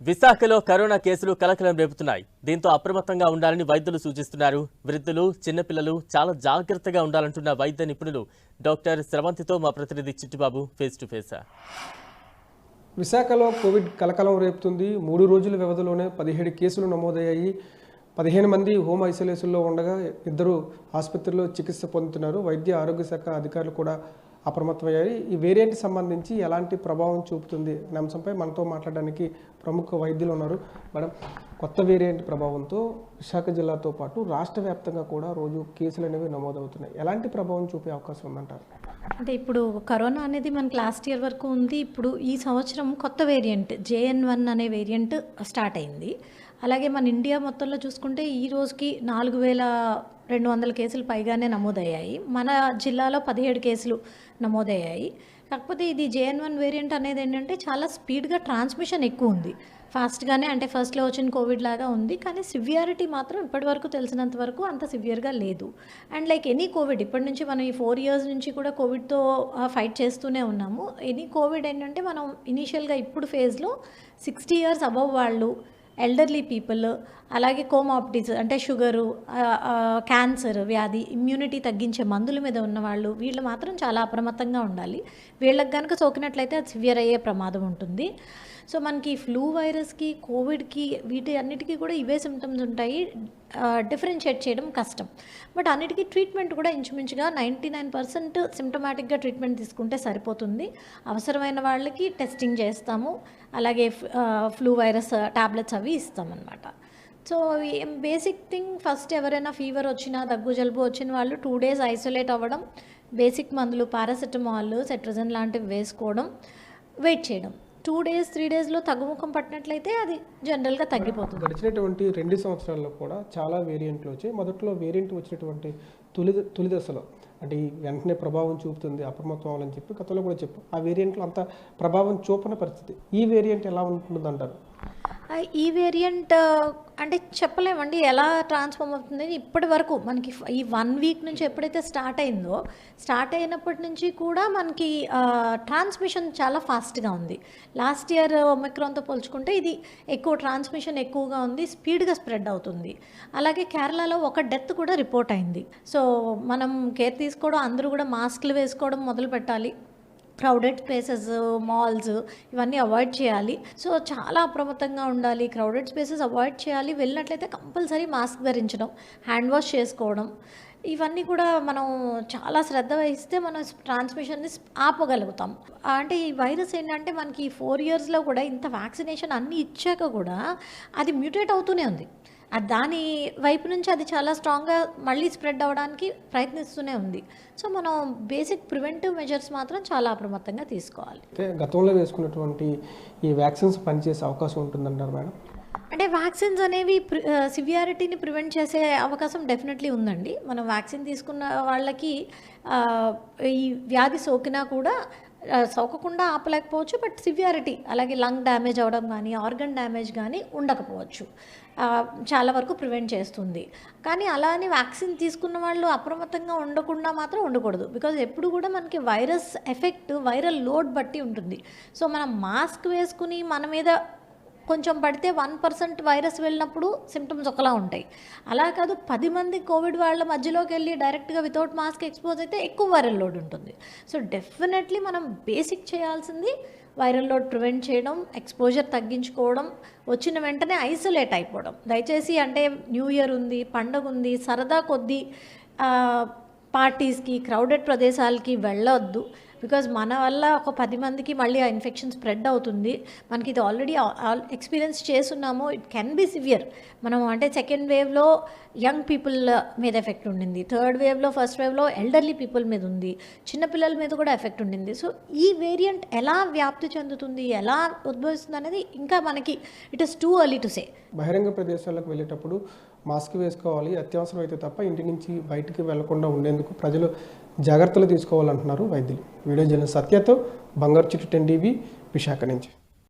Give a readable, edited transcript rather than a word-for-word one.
విశాఖలో కరోనా కేసులు కలకలం రేపుతున్నాయి. దీంతో అప్రమత్తంగా ఉండాలని వైద్యులు సూచిస్తున్నారు. వృద్ధులు, చిన్నపిల్లలు చాలా జాగ్రత్తగా ఉండాలంటున్న వైద్య నిపుణులు డాక్టర్ స్రవంతితో మా ప్రతినిధి చిట్టిబాబు ఫేస్ టు ఫేస్. విశాఖలో కోవిడ్ కలకలం రేపుతుంది. 3 రోజుల వ్యవధిలోనే 17 కేసులు నమోదయ్యాయి. 15 మంది హోమ్ ఐసోలేషన్లో ఉండగా 2 ఆసుపత్రిలో చికిత్స పొందుతున్నారు. వైద్య ఆరోగ్య శాఖ అధికారులు కూడా అప్రమత్తమయ్యాయి. ఈ వేరియంట్ సంబంధించి ఎలాంటి ప్రభావం చూపుతుంది అనే అంశంపై మనతో మాట్లాడడానికి ప్రముఖ వైద్యులు ఉన్నారు. మేడం, కొత్త వేరియంట్ ప్రభావంతో విశాఖ జిల్లాతో పాటు రాష్ట్ర వ్యాప్తంగా కూడా రోజు కేసులు అనేవి నమోదవుతున్నాయి. ఎలాంటి ప్రభావం చూపే అవకాశం ఉందంటారు? అంటే ఇప్పుడు కరోనా అనేది మనకి లాస్ట్ ఇయర్ వరకు ఉంది. ఇప్పుడు ఈ సంవత్సరం కొత్త వేరియంట్ JN1 అనే వేరియంట్ స్టార్ట్ అయింది. అలాగే మన ఇండియా మొత్తంలో చూసుకుంటే ఈ రోజుకి 4200 కేసులు పైగానే నమోదయ్యాయి. మన జిల్లాలో 17 కేసులు నమోదయ్యాయి. కాకపోతే ఇది JN1 వేరియంట్ అనేది ఏంటంటే చాలా స్పీడ్గా ట్రాన్స్మిషన్ ఎక్కువ ఉంది. ఫాస్ట్గానే అంటే ఫస్ట్లో వచ్చిన కోవిడ్ లాగా ఉంది. కానీ సివియారిటీ మాత్రం ఇప్పటివరకు తెలిసినంత వరకు అంత సివియర్గా లేదు. అండ్ లైక్ ఎనీ కోవిడ్, ఇప్పటి నుంచి మనం ఈ 4 ఇయర్స్ నుంచి కూడా కోవిడ్తో ఫైట్ చేస్తూనే ఉన్నాము. ఎనీ కోవిడ్ ఏంటంటే మనం ఇనీషియల్గా ఇప్పుడు ఫేజ్లో 60 ఇయర్స్ అబవ్ వాళ్ళు, ఎల్డర్లీ పీపుల్, అలాగే కోమార్బిడిటీస్ అంటే షుగరు, క్యాన్సర్ వ్యాధి, ఇమ్యూనిటీ తగ్గించే మందుల మీద ఉన్నవాళ్ళు, వీళ్ళు మాత్రం చాలా అప్రమత్తంగా ఉండాలి. వీళ్ళకి కనుక సోకినట్లయితే అది సివియర్ అయ్యే ప్రమాదం ఉంటుంది. సో మనకి ఫ్లూ వైరస్కి, కోవిడ్కి, వీటి అన్నిటికీ కూడా ఇవే సిమ్టమ్స్ ఉంటాయి. డిఫరెన్షియేట్ చేయడం కష్టం. బట్ అన్నిటికీ ట్రీట్మెంట్ కూడా ఇంచుమించుగా 99% సిమ్టమాటిక్గా ట్రీట్మెంట్ తీసుకుంటే సరిపోతుంది. అవసరమైన వాళ్ళకి టెస్టింగ్ చేస్తాము. అలాగే ఫ్లూ వైరస్ టాబ్లెట్స్ అవి ఇస్తామన్నమాట. సో బేసిక్ థింగ్, ఫస్ట్ ఎవరైనా ఫీవర్ వచ్చినా, దగ్గు జలుబు వచ్చిన వాళ్ళు 2 days ఐసోలేట్ అవ్వడం, బేసిక్ మందులు పారాసెటమాల్, సెట్రజన్ లాంటివి వేసుకోవడం, వెయిట్ చేయడం. 2 days 3 daysలో తగ్గుముఖం పట్టినట్లయితే అది జనరల్గా తగ్గిపోతుంది. గడిచినటువంటి 2 సంవత్సరాల్లో కూడా చాలా వేరియంట్లు వచ్చాయి. మొదట్లో వేరియంట్ వచ్చినటువంటి తొలి దశలో అంటే వెంటనే ప్రభావం చూపుతుంది, అప్రమత్తం అవ్వాలని చెప్పి గతంలో కూడా చెప్పాం. ఆ వేరియంట్లో అంత ప్రభావం చూపని పరిస్థితి. ఈ వేరియంట్ ఎలా ఉంటుందంటారు? ఈ వేరియంట్ అంటే చెప్పలేమండి ఎలా ట్రాన్స్ఫార్మ్ అవుతుంది. ఇప్పటి వరకు మనకి ఈ 1 week నుంచి ఎప్పుడైతే స్టార్ట్ అయినప్పటి నుంచి కూడా మనకి ట్రాన్స్మిషన్ చాలా ఫాస్ట్గా ఉంది. లాస్ట్ ఇయర్ ఒమిక్రాన్తో పోల్చుకుంటే ఇది ఎక్కువ ట్రాన్స్మిషన్ ఎక్కువగా ఉంది, స్పీడ్గా స్ప్రెడ్ అవుతుంది. అలాగే కేరళలో ఒక డెత్ కూడా రిపోర్ట్ అయింది. సో మనం కేర్ తీసుకోవడం, అందరూ కూడా మాస్క్లు వేసుకోవడం మొదలు పెట్టాలి. క్రౌడెడ్ స్పేసెస్, మాల్స్ ఇవన్నీ అవాయిడ్ చేయాలి. సో చాలా అప్రమత్తంగా ఉండాలి. క్రౌడెడ్ స్పేసెస్ అవాయిడ్ చేయాలి. వెళ్ళినట్లయితే కంపల్సరీ మాస్క్ ధరించడం, హ్యాండ్ వాష్ చేసుకోవడం, ఇవన్నీ కూడా మనం చాలా శ్రద్ధ వహిస్తే మనం ట్రాన్స్మిషన్ని ఆపగలుగుతాం. అంటే ఈ వైరస్ ఏంటంటే మనకి 4 yearsలో కూడా ఇంత వ్యాక్సినేషన్ అన్నీ ఇచ్చాక కూడా అది మ్యూటేట్ అవుతూనే ఉంది. దాని వైపు నుంచి అది చాలా స్ట్రాంగ్గా మళ్ళీ స్ప్రెడ్ అవ్వడానికి ప్రయత్నిస్తూనే ఉంది. సో మనం బేసిక్ ప్రివెంటివ్ మెజర్స్ మాత్రం చాలా అప్రమత్తంగా తీసుకోవాలి. గతంలో వేసుకున్నటువంటి ఈ వ్యాక్సిన్స్ పనిచేసే అవకాశం ఉంటుందంటారు మేడం? అంటే వ్యాక్సిన్స్ అనేవి సివియారిటీని ప్రివెంట్ చేసే అవకాశం డెఫినెట్లీ ఉందండి. మనం వ్యాక్సిన్ తీసుకున్న వాళ్ళకి ఈ వ్యాధి సోకినా కూడా సోకకుండా ఆపలేకపోవచ్చు. బట్ సివియారిటీ, అలాగే లంగ్ డ్యామేజ్ అవ్వడం కానీ, ఆర్గన్ డ్యామేజ్ కానీ ఉండకపోవచ్చు. చాలా వరకు ప్రివెంట్ చేస్తుంది. కానీ అలా అని వ్యాక్సిన్ తీసుకున్న వాళ్ళు అప్రమత్తంగా ఉండకుండా మాత్రం ఉండకూడదు. బికాజ్ ఎప్పుడు కూడా మనకి వైరస్ ఎఫెక్ట్ వైరల్ లోడ్ బట్టి ఉంటుంది. సో మనం మాస్క్ వేసుకుని మన మీద కొంచెం పడితే 1% వైరస్ వెళ్ళినప్పుడు సిమ్టమ్స్ ఒకలా ఉంటాయి. అలా కాదు, 10 మంది కోవిడ్ వాళ్ళ మధ్యలోకి వెళ్ళి డైరెక్ట్గా వితౌట్ మాస్క్ ఎక్స్పోజ్ అయితే ఎక్కువ వైరల్ లోడ్ ఉంటుంది. సో డెఫినెట్లీ మనం బేసిక్ చేయాల్సింది వైరల్ లోడ్ ప్రివెంట్ చేయడం, ఎక్స్పోజర్ తగ్గించుకోవడం, వచ్చిన వెంటనే ఐసోలేట్ అయిపోవడం. దయచేసి అంటే న్యూ ఇయర్ ఉంది, పండగ ఉంది, సరదా కొద్దీ పార్టీస్కి, క్రౌడెడ్ ప్రదేశాలకి వెళ్ళొద్దు. బికాజ్ మన వల్ల ఒక 10 మందికి మళ్ళీ ఆ ఇన్ఫెక్షన్ స్ప్రెడ్ అవుతుంది. మనకి ఇది ఆల్రెడీ ఎక్స్పీరియన్స్ చేస్తున్నాము. It can be severe. మనం అంటే సెకండ్ వేవ్లో యంగ్ పీపుల్ మీద ఎఫెక్ట్ ఉండింది, థర్డ్ వేవ్లో, ఫస్ట్ వేవ్లో ఎల్డర్లీ పీపుల్ మీద ఉంది, చిన్నపిల్లల మీద కూడా ఎఫెక్ట్ ఉండింది. సో ఈ వేరియంట్ ఎలా వ్యాప్తి చెందుతుంది, ఎలా ఉద్భవిస్తుంది అనేది ఇంకా మనకి it is too early to say. బహిరంగ ప్రదేశాలకు వెళ్ళేటప్పుడు మాస్క్ వేసుకోవాలి, అత్యవసరం అయితే తప్ప ఇంటి నుంచి బయటికి వెళ్లకుండా ఉండేందుకు ప్రజలు జాగ్రత్తలు తీసుకోవాలంటున్నారు వైద్యులు. వీడియో జర్నలిస్ట్ సత్యతో బంగారు చిట్టు 10 TV విశాఖ నుంచి.